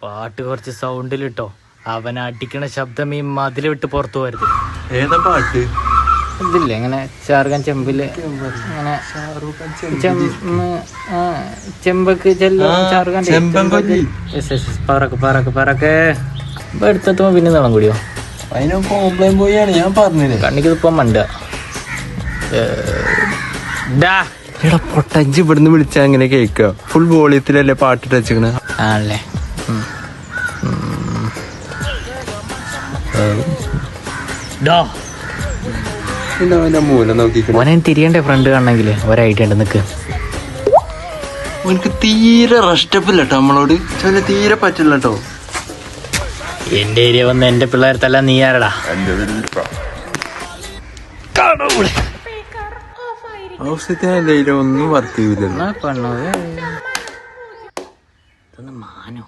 പാട്ട് കുറച്ച് സൗണ്ടിലിട്ടോ. അവൻ അടിക്കണ ശബ്ദം ഈ മതിൽ വിട്ട് പുറത്തു പോരുത്. ഏതാ പാട്ട്? ഇതില്ലേ ഇങ്ങനെ ചാർക്കാൻ ചെമ്പില് അങ്ങനെ ചെമ്പക്ക് ചാർക്കാൻ പറക്കെ എടുത്തെത്തുമ്പോ പിന്നെ നീളം കൂടിയോ? അതിന് കോംപ്ലൈൻ പോയാണ് ഞാൻ പറഞ്ഞത്. കണ്ണിക്ക് ഇപ്പൊ മണ്ട എടാ പൊട്ടഞ്ച് ഇവിടുന്ന് വിളിച്ചാ അങ്ങനെ കേൾക്കുക. ഫുൾ വോളിയത്തിലല്ലേ പാട്ടിട്ട് വെച്ചിക്കണ ആണല്ലേ? മൂലം നോക്കിക്കണ ഓനെ തിരിയണ്ടേ ഫ്രണ്ട് കാണണമെങ്കില് ഒരൈഡിയ ഉണ്ട്. നിക്ക് എനിക്ക് തീരെ റെസ്റ്റപ്പില്ല കേട്ടോ നമ്മളോട്. തീരെ പറ്റില്ല കേട്ടോ. എന്റെ ഏരിയ വന്ന് എന്റെ പിള്ളേർത്തല്ല നീ ആരടാ? ആവശ്യത്തിനല്ലേ ഒന്നും വർക്ക് ചെയ്യില്ല. മാനോ